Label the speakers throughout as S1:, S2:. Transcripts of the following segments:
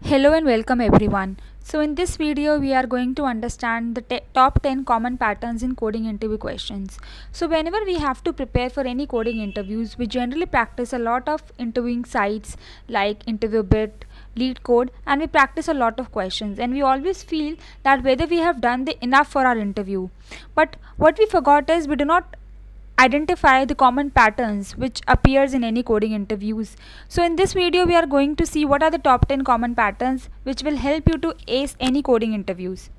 S1: Hello and welcome everyone. So in this video we are going to understand the top 10 common patterns in coding interview questions. So whenever we have to prepare for any coding interviews, we generally practice a lot of interviewing sites like InterviewBit, LeetCode, and we practice a lot of questions, and we always feel that whether we have done enough for our interview. But what we forgot is we do not identify the common patterns which appears in any coding interviews. So in this video we are going to see what are the top 10 common patterns which will help you to ace any coding interviews.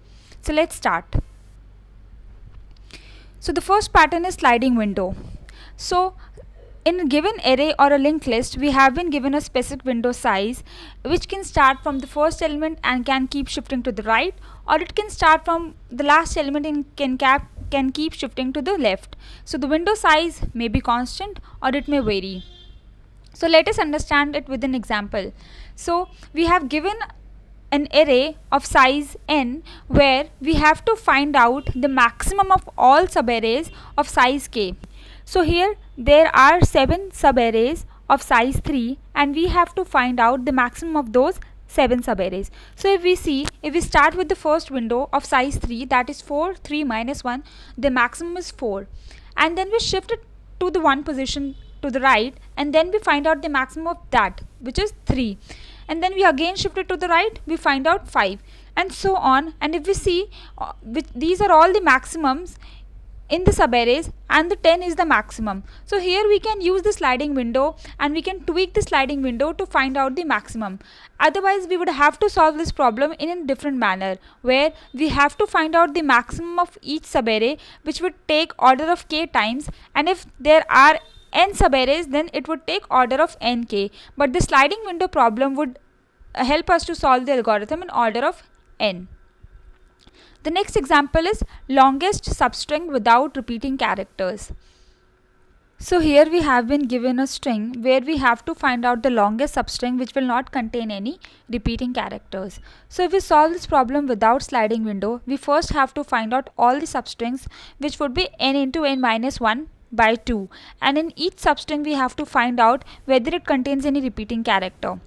S1: So let's start. So the first pattern is sliding window. So in a given array or a linked list, we have been given a specific window size which can start from the first element and can keep shifting to the right, or it can start from the last element and can keep shifting to the left. So the window size may be constant or it may vary. So let us understand it with an example. So we have given an array of size n where we have to find out the maximum of all subarrays of size k. So here there are 7 subarrays of size 3 and we have to find out the maximum of those 7 subarrays. So if we start with the first window of size 3, that is 4, 3 minus 1, the maximum is 4, and then we shift it to the one position to the right, and then we find out the maximum of that, which is 3, and then we again shift it to the right, we find out 5, and so on. And if we see these are all the maximums in the subarrays and the 10 is the maximum. So here we can use the sliding window and we can tweak the sliding window to find out the maximum. Otherwise we would have to solve this problem in a different manner, where we have to find out the maximum of each subarray, which would take order of k times, and if there are n subarrays then it would take order of nk. But the sliding window problem would help us to solve the algorithm in order of n. The next example is longest substring without repeating characters. So here we have been given a string where we have to find out the longest substring which will not contain any repeating characters. So if we solve this problem without sliding window, we first have to find out all the substrings, which would be n into n minus 1 by 2, and in each substring we have to find out whether it contains any repeating character.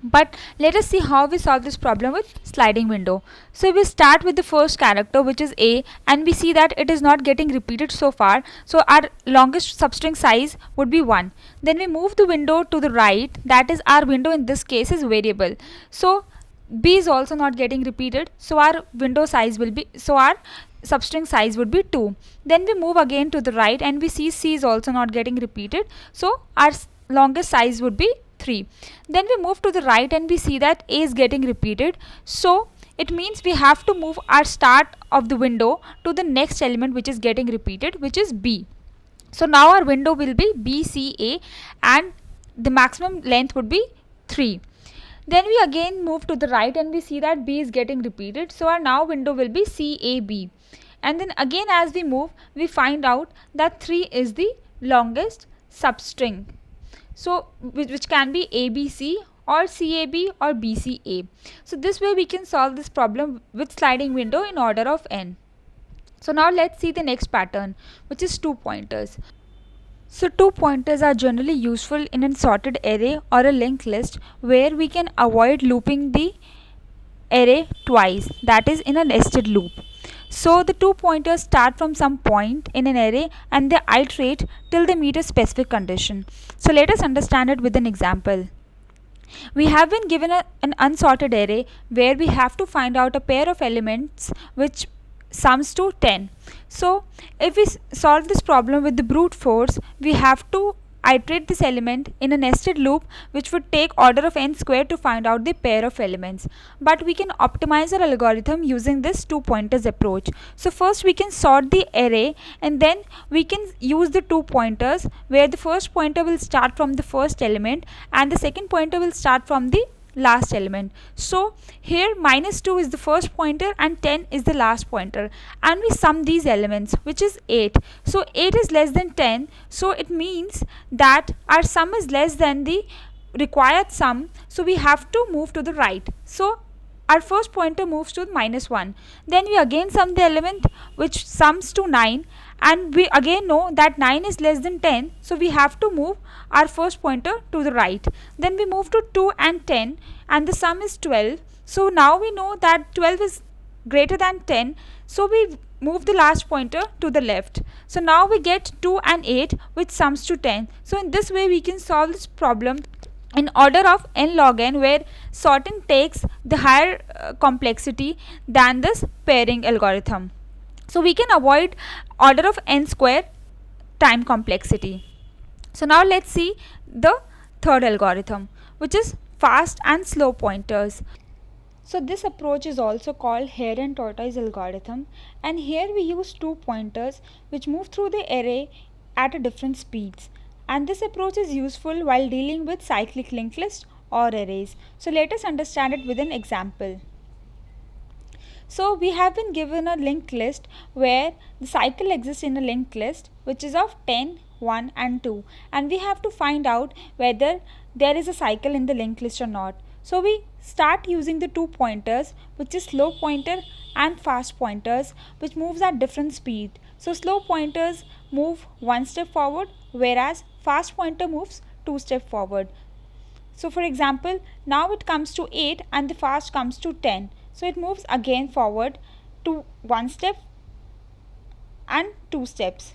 S1: But let us see how we solve this problem with sliding window. So we start with the first character, which is a, and we see that it is not getting repeated so far, so our longest substring size would be 1. Then we move the window to the right, that is our window in this case is variable, so b is also not getting repeated, so our window size will be, so our substring size would be 2. Then we move again to the right and we see c is also not getting repeated, so our longest size would be 3. Then we move to the right and we see that a is getting repeated, so it means we have to move our start of the window to the next element which is getting repeated, which is b. So now our window will be bca and the maximum length would be 3. Then we again move to the right and we see that b is getting repeated, so our now window will be cab. And then again as we move, we find out that 3 is the longest substring, so which can be ABC or CAB or BCA. So this way we can solve this problem with sliding window in order of n. So now let's see the next pattern, which is 2 pointers. So 2 pointers are generally useful in a sorted array or a linked list where we can avoid looping the array twice, that is in a nested loop. So the 2 pointers start from some point in an array and they iterate till they meet a specific condition. So let us understand it with an example. We have been given an unsorted array where we have to find out a pair of elements which sums to 10. So if we solve this problem with the brute force, we have to iterate this element in a nested loop which would take order of n square to find out the pair of elements. But we can optimize our algorithm using this 2 pointers approach. So first we can sort the array and then we can use the 2 pointers where the first pointer will start from the first element and the second pointer will start from the last element. So here -2 is the first pointer and 10 is the last pointer, and we sum these elements, which is 8. So 8 is less than 10, so it means that our sum is less than the required sum, so we have to move to the right. So our first pointer moves to -1. Then we again sum the element which sums to 9, and we again know that 9 is less than 10, so we have to move our first pointer to the right. Then we move to 2 and 10, and the sum is 12. So now we know that 12 is greater than 10, so we move the last pointer to the left. So now we get 2 and 8, which sums to 10. So in this way we can solve this problem in order of n log n, where sorting takes the higher complexity than this pairing algorithm. So we can avoid order of n square time complexity. So now let's see the third algorithm, which is fast and slow pointers. So this approach is also called hare and tortoise algorithm, and here we use two pointers which move through the array at a different speeds, and this approach is useful while dealing with cyclic linked list or arrays. So let us understand it with an example. So we have been given a linked list where the cycle exists in a linked list which is of 10, 1 and 2, and we have to find out whether there is a cycle in the linked list or not. So we start using the two pointers, which is slow pointer and fast pointers, which moves at different speed. So slow pointers move one step forward, whereas fast pointer moves two steps forward. So for example, now it comes to 8 and the fast comes to 10. So it moves again forward to one step and two steps.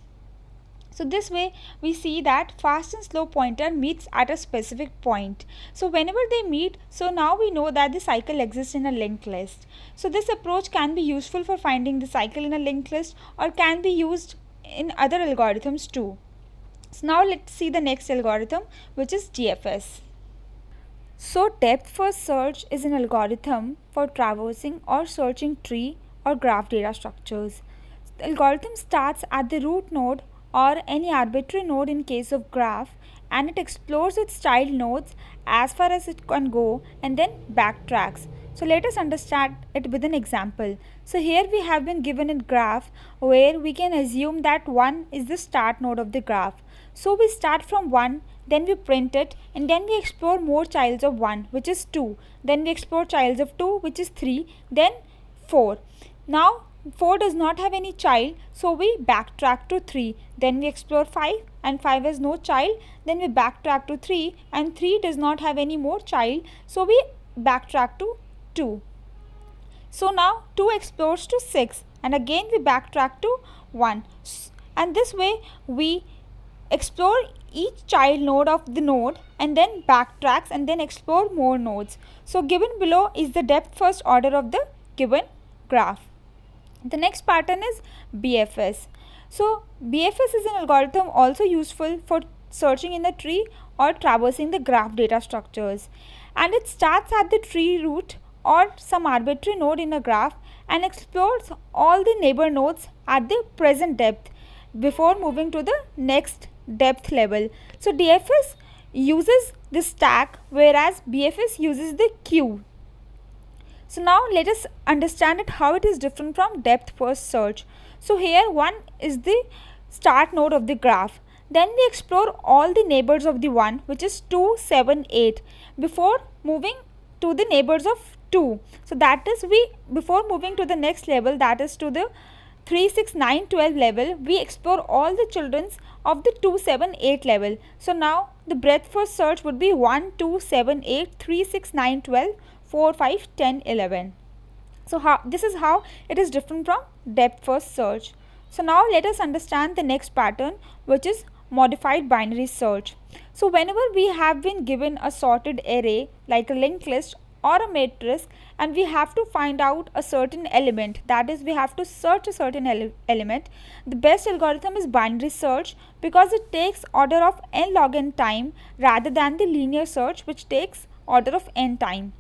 S1: So this way we see that fast and slow pointer meets at a specific point. So whenever they meet, so now we know that the cycle exists in a linked list. So this approach can be useful for finding the cycle in a linked list or can be used in other algorithms too. So now let's see the next algorithm, which is DFS. So depth first search is an algorithm for traversing or searching tree or graph data structures. The algorithm starts at the root node or any arbitrary node in case of graph, and it explores its child nodes as far as it can go and then backtracks. So let us understand it with an example. So here we have been given a graph where we can assume that 1 is the start node of the graph. So we start from 1, then we print it, and then we explore more childs of 1, which is 2. Then we explore childs of 2, which is 3, then 4. Now 4 does not have any child, so we backtrack to 3. Then we explore 5, and 5 has no child. Then we backtrack to 3, and 3 does not have any more child, so we backtrack to 2. So now 2 explores to 6, and again we backtrack to 1. And this way we explore each child node of the node and then backtracks and then explore more nodes. So given below is the depth first order of the given graph. The next pattern is BFS. So BFS is an algorithm also useful for searching in the tree or traversing the graph data structures, and it starts at the tree root or some arbitrary node in a graph and explores all the neighbor nodes at the present depth before moving to the next depth level. So DFS uses the stack, whereas BFS uses the queue. So now let us understand it how it is different from depth first search. So here 1 is the start node of the graph. Then we explore all the neighbors of the 1, which is 2, 7, 8, before moving to the neighbors of 2. So that is before moving to the next level, that is to the 3, 6, 9, 12 level, we explore all the children of the 2, 7, 8 level. So now the breadth first search would be 1, 2, 7, 8, 3, 6, 9, 12, 4, 5, 10, 11. So this is how it is different from depth first search. So now let us understand the next pattern, which is modified binary search. So whenever we have been given a sorted array like a linked list or a matrix and we have to find out a certain element, that is we have to search a certain element, the best algorithm is binary search because it takes order of n log n time rather than the linear search which takes order of n time.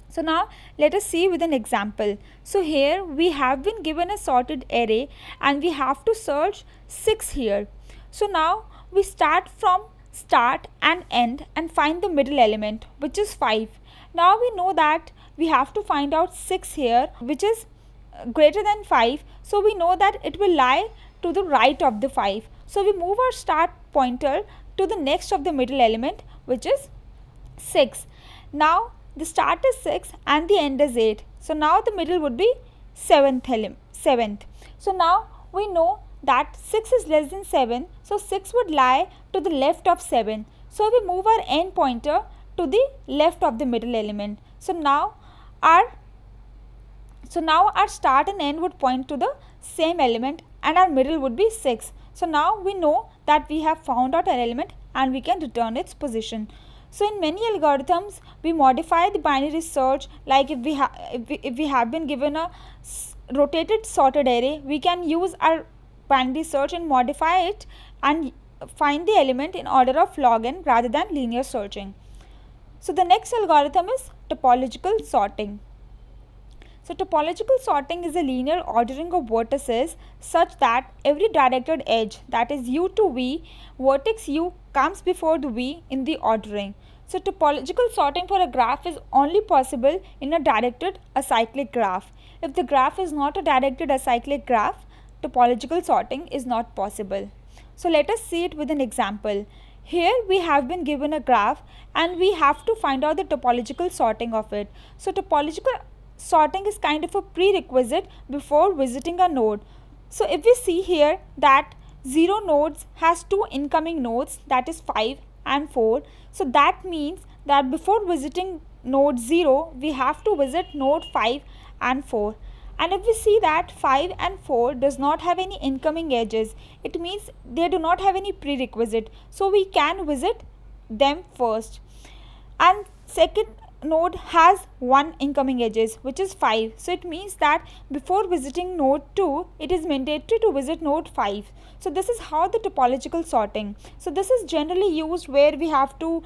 S1: So now let us see with an example. So here we have been given a sorted array and we have to search 6 here. So now we start from start and end and find the middle element, which is 5. Now we know that we have to find out 6 here, which is greater than 5. So we know that it will lie to the right of the 5. So we move our start pointer to the next of the middle element, which is 6. Now the start is 6 and the end is 8. So now the middle would be 7th. So now we know that 6 is less than 7, so 6 would lie to the left of 7. So we move our end pointer to the left of the middle element. So now our start and end would point to the same element and our middle would be 6. So now we know that we have found out an element and we can return its position. So in many algorithms, we modify the binary search, like if we have been given a rotated sorted array, we can use our binary search and modify it and find the element in order of log n rather than linear searching. So the next algorithm is topological sorting. So topological sorting is a linear ordering of vertices such that every directed edge, that is u to v, vertex u comes before the v in the ordering. So topological sorting for a graph is only possible in a directed acyclic graph. If the graph is not a directed acyclic graph, topological sorting is not possible. So let us see it with an example. Here we have been given a graph and we have to find out the topological sorting of it. So topological sorting is kind of a prerequisite before visiting a node. So if we see here that 0 nodes has 2 incoming nodes, that is 5 and 4. So that means that before visiting node 0, we have to visit node 5 and 4. And if we see that 5 and 4 does not have any incoming edges, it means they do not have any prerequisite. So we can visit them first. And second node has one incoming edges, which is 5. So it means that before visiting node 2, it is mandatory to visit node 5. So this is how the topological sorting. So this is generally used where we have to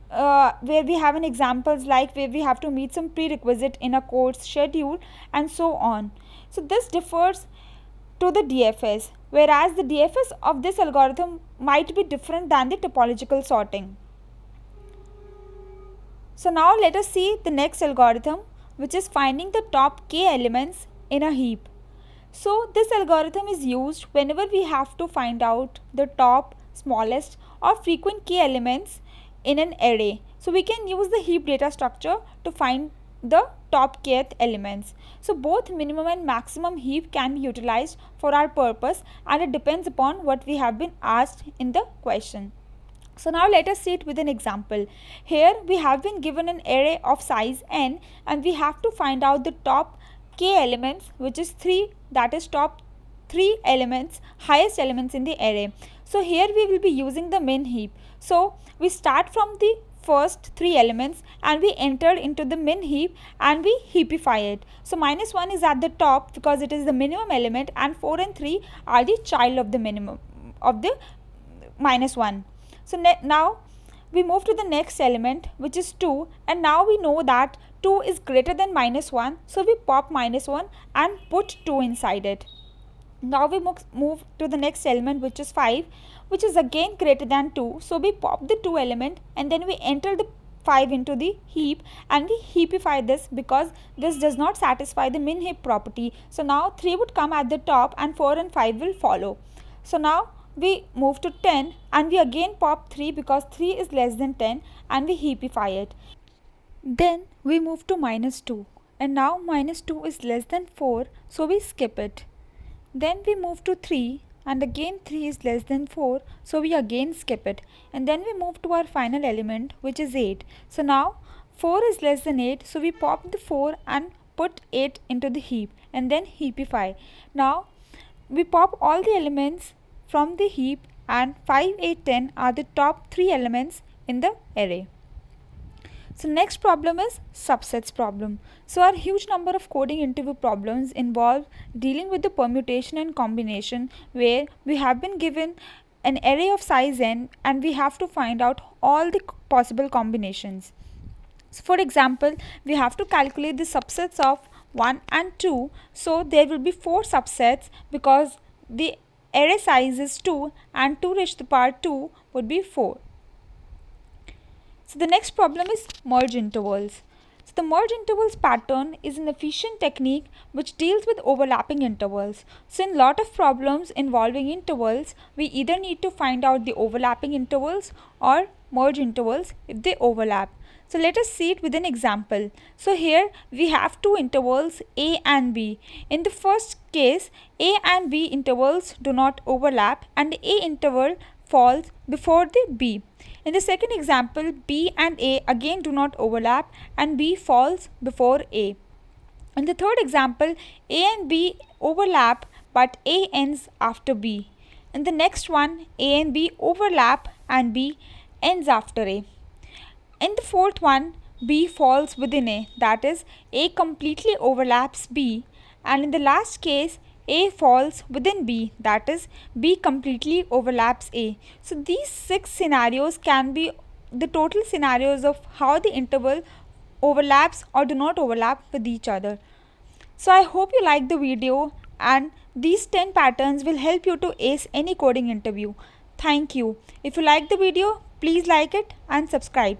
S1: where we have an examples like where we have to meet some prerequisite in a course schedule and so on. So this differs to the DFS, whereas the DFS of this algorithm might be different than the topological sorting. So now let us see the next algorithm, which is finding the top k elements in a heap. So this algorithm is used whenever we have to find out the top, smallest or frequent k elements in an array. So we can use the heap data structure to find the top kth elements. So both minimum and maximum heap can be utilized for our purpose, and it depends upon what we have been asked in the question. So now let us see it with an example. Here we have been given an array of size n and we have to find out the top k elements, which is 3, that is top 3 elements, highest elements in the array. So here we will be using the min heap. So we start from the first 3 elements and we enter into the min heap and we heapify it. So minus 1 is at the top because it is the minimum element, and 4 and 3 are the child of the minimum of the minus 1. So now we move to the next element, which is 2, and now we know that 2 is greater than minus 1, so we pop minus 1 and put 2 inside it. Now we move to the next element, which is 5, which is again greater than 2, so we pop the 2 element and then we enter the 5 into the heap and we heapify this because this does not satisfy the min heap property. So now 3 would come at the top and 4 and 5 will follow. So now we move to 10 and we again pop 3 because 3 is less than 10 and we heapify it. Then we move to minus 2 and now minus 2 is less than 4, so we skip it. Then we move to 3 and again 3 is less than 4, so we again skip it. And then we move to our final element, which is 8. So now 4 is less than 8, so we pop the 4 and put 8 into the heap and then heapify. Now we pop all the elements from the heap and 5, 8, 10 are the top 3 elements in the array. So next problem is subsets problem. So our huge number of coding interview problems involve dealing with the permutation and combination, where we have been given an array of size n and we have to find out all the possible combinations. So for example, we have to calculate the subsets of 1 and 2. So there will be 4 subsets because the array size is 2 and 2 raised to the power 2 would be 4. So the next problem is merge intervals. So the merge intervals pattern is an efficient technique which deals with overlapping intervals. So in lot of problems involving intervals, we either need to find out the overlapping intervals or merge intervals if they overlap. So let us see it with an example. So here we have two intervals A and B. In the first case, A and B intervals do not overlap and the A interval falls before the B. In the second example, B and A again do not overlap and B falls before A. In the third example, A and B overlap but A ends after B. In the next one, A and B overlap and B ends after A. In the fourth one, B falls within A, that is, A completely overlaps B, and in the last case, A falls within B, that is, B completely overlaps A. So these 6 scenarios can be the total scenarios of how the interval overlaps or do not overlap with each other. So I hope you like the video, and these 10 patterns will help you to ace any coding interview. Thank you. If you like the video, please like it and subscribe.